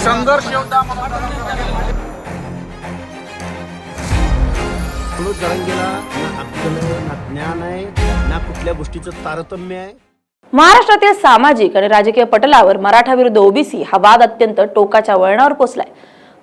संघर्ष योद्धा मनोज जरांगेला ना अक्कल ना ज्ञान आहे ना कुठल्या गोष्टीचं तारतम्य आहे। महाराष्ट्रातील सामाजिक आणि राजकीय पटलावर मराठा विरुद्ध ओबीसी हा वाद अत्यंत टोकाच्या वळणावर पोहोचलाय।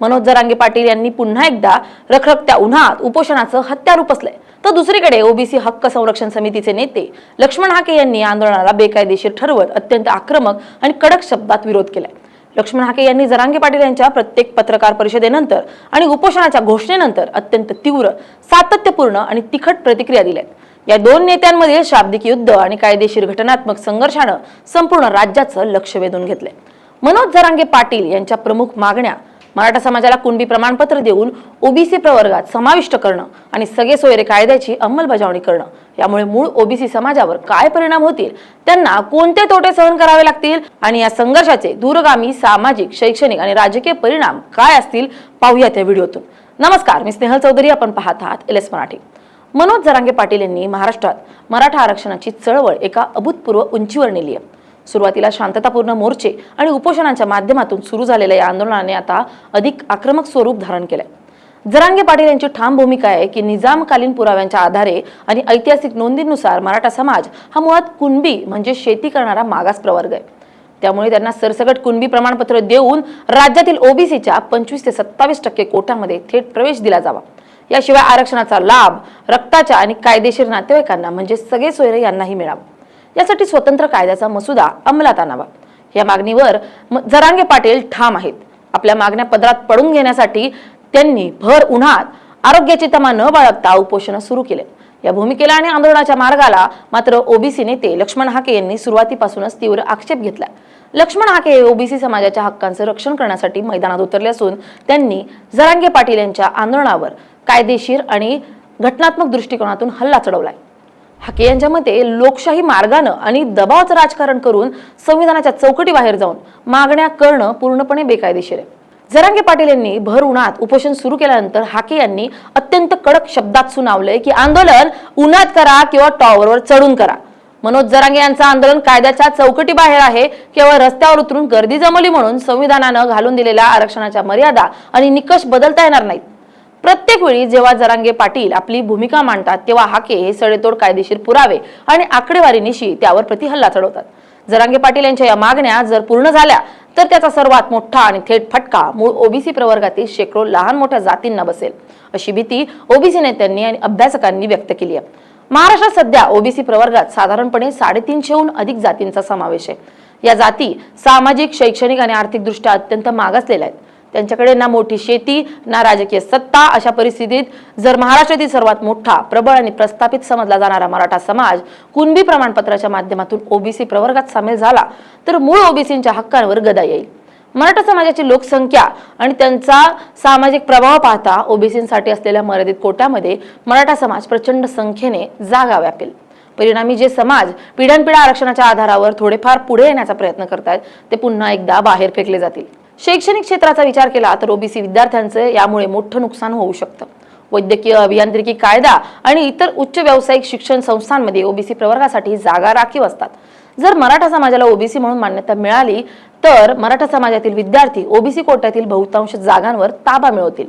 मनोज जरांगे पाटील यांनी पुन्हा एकदा रखरखत्या उन्हात उपोषणाचं हत्यार उपसलंय, तर दुसरीकडे ओबीसी हक्क संरक्षण समितीचे नेते लक्ष्मण हाके यांनी आंदोलनाला बेकायदेशीर ठरवत अत्यंत आक्रमक आणि कडक शब्दात विरोध केलाय। लक्ष्मण हाके यांनी जरांगे पाटील यांच्या प्रत्येक पत्रकार परिषदेनंतर आणि उपोषणाच्या घोषणेनंतर अत्यंत तीव्र, सातत्यपूर्ण आणि तिखट प्रतिक्रिया दिल्यात। या दोन नेत्यांमधील शाब्दिक युद्ध आणि कायदेशीर घटनात्मक संघर्षानं संपूर्ण राज्याचं लक्ष वेधून घेतलंय। मनोज जरांगे पाटील यांच्या प्रमुख मागण्या मराठा समाजाला कुणबी प्रमाणपत्र देऊन ओबीसी प्रवर्गात समाविष्ट करणं आणि सगळे सोयरे कायद्याची अंमलबजावणी करणं। यामुळे मूळ ओबीसी समाजावर काय परिणाम होतील, त्यांना कोणते तोटे सहन करावे लागतील आणि या संघर्षाचे दूरगामी सामाजिक, शैक्षणिक आणि राजकीय परिणाम काय असतील पाहूया त्या व्हिडिओतून। नमस्कार, मी स्नेहल चौधरी, आपण पाहत आहात LS मराठी। मनोज जरांगे पाटील यांनी महाराष्ट्रात मराठा आरक्षणाची चळवळ एका अभूतपूर्व उंचीवर नेली आहे। सुरुवातीला शांततापूर्ण मोर्चे आणि उपोषणांच्या माध्यमातून सुरू झालेल्या या आंदोलनाने आता अधिक आक्रमक स्वरूप धारण केलंय। जरांगे पाटील यांची ठाम भूमिका आहे की निजामकालीन पुराव्यांच्या आधारे आणि ऐतिहासिक नोंदींनुसार मराठा समाज हा मुळात कुणबी म्हणजे शेती करणारा मागास प्रवर्ग आहे। त्यामुळे त्यांना सरसकट कुणबी प्रमाणपत्र देऊन राज्यातील ओबीसीच्या 25 ते 27% कोट्यामध्ये थेट प्रवेश दिला जावा। याशिवाय आरक्षणाचा लाभ रक्ताच्या आणि कायदेशीर नातेवाईकांना म्हणजे सगळे सोयरे यांनाही मिळावा, यासाठी स्वतंत्र कायद्याचा मसुदा अंमलात आणावा। या मागणीवर जरांगे पाटील ठाम आहेत। आपल्या मागण्या पदरात पडून घेण्यासाठी त्यांनी भर उन्हात आरोग्याची तमा न बाळगता उपोषण सुरू केले। या भूमिकेला आणि आंदोलनाच्या मार्गाला मात्र ओबीसी नेते लक्ष्मण हाके यांनी सुरुवातीपासूनच तीव्र आक्षेप घेतला। लक्ष्मण हाके हे ओबीसी समाजाच्या हक्कांचे रक्षण करण्यासाठी मैदानात उतरले असून त्यांनी जरांगे पाटील यांच्या आंदोलनावर कायदेशीर आणि घटनात्मक दृष्टिकोनातून हल्ला चढवलाय। हाके यांच्या मते लोकशाही मार्गाने आणि दबावाचं राजकारण करून संविधानाच्या चौकटी बाहेर जाऊन मागण्या करणं पूर्णपणे बेकायदेशीर आहे। जरांगे पाटील यांनी भर उन्हात उपोषण सुरू केल्यानंतर हाके यांनी अत्यंत कडक शब्दात सुनावलंय की आंदोलन उन्हात करा किंवा टॉवरवर चढून करा। मनोज जरांगे यांचं आंदोलन कायद्याच्या चौकटी बाहेर आहे। केवळ रस्त्यावर उतरून गर्दी जमवली म्हणून संविधानानं घालून दिलेल्या आरक्षणाच्या मर्यादा आणि निकष बदलता येणार नाहीत। प्रत्येक वेळी जेव्हा जरांगे पाटील आपली भूमिका मांडतात तेव्हा हाके हे सडेतोड कायदेशीर पुरावे आणि आकडेवारीनिशी त्यावर प्रतिहल्ला चढवतात। जरांगे पाटील यांच्या या मागण्या जर पूर्ण झाल्या तर त्याचा सर्वात मोठा आणि थेट फटका मूळ ओबीसी प्रवर्गातील शेकडो लहान मोठ्या जातींना बसेल, अशी भीती ओबीसी नेत्यांनी आणि अभ्यासकांनी व्यक्त केली आहे। महाराष्ट्रात सध्या ओबीसी प्रवर्गात साधारणपणे 350हून अधिक जातींचा समावेश आहे। या जाती सामाजिक, शैक्षणिक आणि आर्थिकदृष्ट्या अत्यंत मागासलेल्या आहेत। त्यांच्याकडे ना मोठी शेती ना राजकीय सत्ता। अशा परिस्थितीत जर महाराष्ट्रातील सर्वात मोठा, प्रबळ आणि प्रस्थापित समजला जाणारा मराठा समाज कुणबी प्रमाणपत्राच्या माध्यमातून ओबीसी प्रवर्गात सामील झाला तर मूळ ओबीसींच्या हक्कांवर गदा येईल। मराठा समाजाची लोकसंख्या आणि त्यांचा सामाजिक प्रभाव पाहता ओबीसींसाठी असलेल्या मर्यादित कोट्यामध्ये मराठा समाज प्रचंड संख्येने जागा व्यापेल। परिणामी जे समाज पिढ्यानपिढ्या आरक्षणाच्या आधारावर थोडेफार पुढे येण्याचा प्रयत्न करतायत ते पुन्हा एकदा बाहेर फेकले जातील। शैक्षणिक क्षेत्राचा विचार केला तर ओबीसी विद्यार्थ्यांचे यामुळे मोठं नुकसान होऊ शकतं। वैद्यकीय, अभियांत्रिकी, कायदा आणि इतर उच्च व्यावसायिक शिक्षण संस्थांमध्ये ओबीसी प्रवर्गासाठी जागा राखीव असतात। जर मराठा समाजाला ओबीसी म्हणून मान्यता मिळाली तर मराठा समाजातील विद्यार्थी ओबीसी कोट्यातील बहुतांश जागांवर ताबा मिळवतील।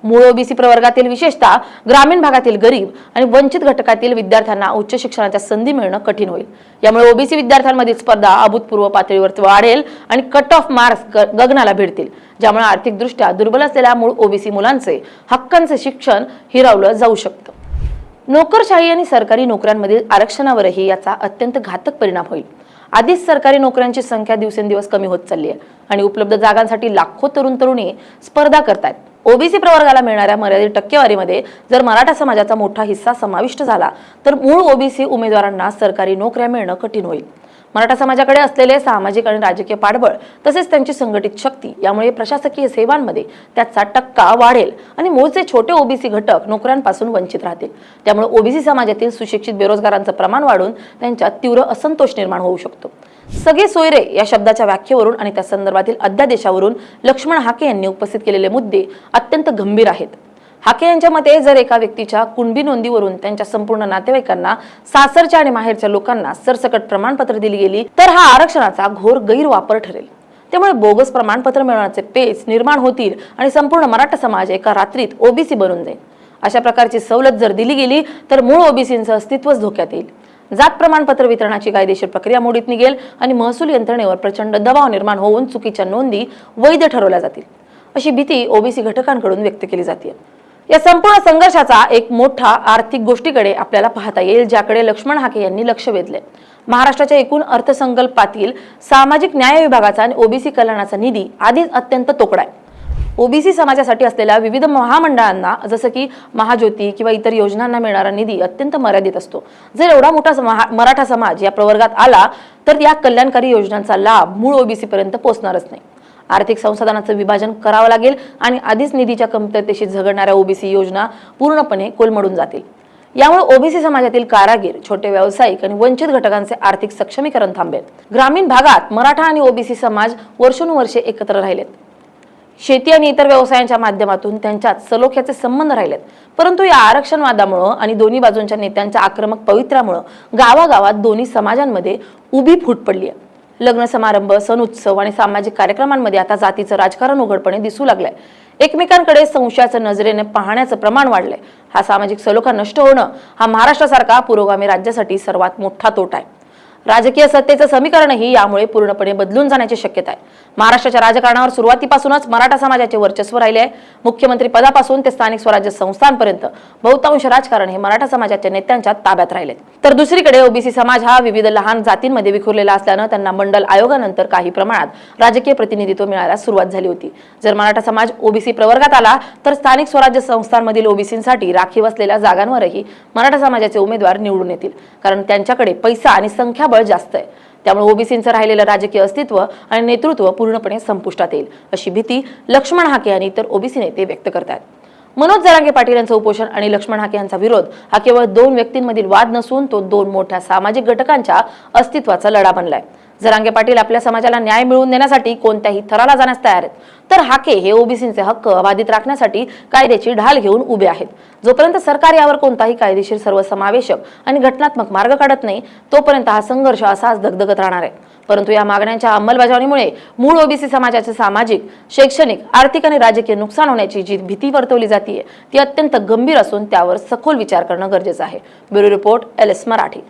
मूळ ओबीसी प्रवर्गातील विशेषतः ग्रामीण भागातील गरीब आणि वंचित घटकातील विद्यार्थ्यांना उच्च शिक्षणाच्या संधी मिळणं कठीण होईल। यामुळे ओबीसी विद्यार्थ्यांमधील स्पर्धा अभूतपूर्व पातळीवर वाढेल आणि कट ऑफ मार्क्स गगनाला भिडतील, ज्यामुळे आर्थिकदृष्ट्या दुर्बल असलेल्या मूळ ओबीसी मुलांचे हक्कांचे शिक्षण हिरावलं जाऊ शकतं। नोकरशाही आणि सरकारी नोकऱ्यांमधील आरक्षणावरही याचा अत्यंत घातक परिणाम होईल। आधीच सरकारी नोकऱ्यांची संख्या दिवसेंदिवस कमी होत चालली आहे आणि उपलब्ध जागांसाठी लाखो तरुण तरुणी स्पर्धा करतात। ओबीसी प्रवर्गाला मिळणाऱ्या मर्यादित टक्केवारीमध्ये जर मराठा समाजाचा मोठा हिस्सा समाविष्ट झाला तर मूळ ओबीसी उमेदवारांना सरकारी नोकऱ्या मिळणं कठीण होईल। मराठा समाजाकडे असलेले सामाजिक आणि राजकीय पाठबळ तसेच त्यांची संघटित शक्ती यामुळे प्रशासकीय सेवांमध्ये त्याचा टक्का वाढेल आणि मूळचे छोटे ओबीसी घटक नोकऱ्यांपासून वंचित राहतील। त्यामुळे ओबीसी समाजातील सुशिक्षित बेरोजगारांचं प्रमाण वाढून त्यांच्यात तीव्र असंतोष निर्माण होऊ शकतो। सगळे सोयरे या शब्दाच्या व्याख्येवरून आणि त्या संदर्भातील अध्यादेशावरून लक्ष्मण हाके यांनी उपस्थित केलेले मुद्दे अत्यंत गंभीर आहेत। हाके यांच्या मते जर एका व्यक्तीच्या कुणबी नोंदीवरून त्यांच्या संपूर्ण नातेवाईकांना, सासरच्या आणि माहेरच्या लोकांना सरसकट प्रमाणपत्र दिली गेली तर हा आरक्षणाचा घोर गैरवापर ठरेल। त्यामुळे बोगस प्रमाणपत्र मिळवण्याचे पेच निर्माण होतील आणि संपूर्ण मराठा समाज एका रात्रीत ओबीसी बनून जाईल. अशा प्रकारची सवलत जर दिली गेली तर मूळ ओबीसींचं अस्तित्वच धोक्यात येईल. जात प्रमाणपत्र वितरणाची कायदेशीर प्रक्रिया मोडीत निघेल आणि महसूल यंत्रणेवर प्रचंड दबाव निर्माण होऊन चुकीच्या नोंदी वैध ठरवल्या जातील, अशी भीती ओबीसी घटकांकडून व्यक्त केली जाते. या संपूर्ण संघर्षाचा एक मोठा आर्थिक गोष्टीकडे आपल्याला पाहता येईल, ज्याकडे लक्ष्मण हाके यांनी लक्ष वेधले. महाराष्ट्राच्या एकूण अर्थसंकल्पातील सामाजिक न्याय विभागाचा आणि ओबीसी कल्याणाचा निधी आधीच अत्यंत तोकडा आहे. ओबीसी समाजासाठी असलेल्या विविध महामंडळांना जसं की महाज्योती किंवा इतर योजनांना मिळणारा निधी अत्यंत मर्यादित असतो. जर एवढा मोठा मराठा समाज या प्रवर्गात आला तर या कल्याणकारी योजनांचा लाभ मूळ ओबीसी पर्यंत पोहोचणारच नाही. आर्थिक संसाधनांचं विभाजन करावं लागेल आणि आधीच निधीच्या कमतरतेशी झगडणाऱ्या ओबीसी योजना पूर्णपणे कोलमडून जातील. यामुळे ओबीसी समाजातील कारागीर, छोटे व्यावसायिक आणि वंचित घटकांचे आर्थिक सक्षमीकरण थांबेल. ग्रामीण भागात मराठा आणि ओबीसी समाज वर्षानुवर्षे एकत्र राहिलेत. शेती आणि इतर व्यवसायांच्या माध्यमातून त्यांच्यात सलोख्याचे संबंध राहिलेत. परंतु या आरक्षणवादामुळे आणि दोन्ही बाजूंच्या नेत्यांच्या आक्रमक पवित्र्यामुळे गावागावात दोन्ही समाजांमध्ये उभी फूट पडली आहे. लग्न समारंभ, सण उत्सव आणि सामाजिक कार्यक्रमांमध्ये आता जातीचं राजकारण उघडपणे दिसू लागलंय. एकमेकांकडे संशयाच्या नजरेने पाहण्याचं प्रमाण वाढलंय. हा सामाजिक सलोखा नष्ट होणं हा महाराष्ट्रासारखा पुरोगामी राज्यासाठी सर्वात मोठा तोटा आहे. राजकीय सत्तेचं समीकरणही यामुळे पूर्णपणे बदलून जाण्याची शक्यता आहे. महाराष्ट्राच्या राजकारणावर सुरुवातीपासूनच मराठा समाजाचे वर्चस्व राहिले आहे. मुख्यमंत्री पदापासून ते स्थानिक स्वराज्य संस्थांपर्यंत बहुतांश राजकारण हे मराठा समाजाच्या नेत्यांच्या ताब्यात राहिले. तर दुसरीकडे ओबीसी समाज हा विविध लहान जातींमध्ये विखुरलेला असल्यानं त्यांना मंडल आयोगानंतर काही प्रमाणात राजकीय प्रतिनिधित्व मिळायला सुरुवात झाली होती. जर मराठा समाज ओबीसी प्रवर्गात आला तर स्थानिक स्वराज्य संस्थांमधील ओबीसींसाठी राखीव असलेल्या जागांवरही मराठा समाजाचे उमेदवार निवडून येतील, कारण त्यांच्याकडे पैसा आणि संख्याबळ जास्त आहे. त्यामुळे ओबीसींचं राहिलेलं राजकीय अस्तित्व आणि नेतृत्व पूर्णपणे संपुष्टात येईल, अशी भीती लक्ष्मण हाके आणि इतर ओबीसी नेते व्यक्त करतात. मनोज जरांगे पाटील यांचं उपोषण आणि लक्ष्मण हाके यांचा विरोध हा केवळ दोन व्यक्तींमधील वाद नसून तो दोन मोठ्या सामाजिक घटकांच्या अस्तित्वाचा लढा बनलाय. जरांगे पाटील आपल्या समाजाला न्याय मिळवून देण्यासाठी कोणत्याही थराला जाण्यास तयार आहेत, तर हाके हे ओबीसींचे हक्क अबाधित राखण्यासाठी कायद्याची ढाल घेऊन उभे आहेत. जोपर्यंत सरकार यावर कोणताही कायदेशीर, सर्वसमावेशक आणि घटनात्मक मार्ग काढत नाही तोपर्यंत हा संघर्ष असाच दगदगत राहणार आहे. परंतु या मागण्यांच्या अंमलबजावणीमुळे मूळ ओबीसी समाजाचे सामाजिक, शैक्षणिक, आर्थिक आणि राजकीय नुकसान होण्याची जी भीती वर्तवली जाते ती अत्यंत गंभीर असून त्यावर सखोल विचार करणं गरजेचं आहे. Bureau report, LS Marathi.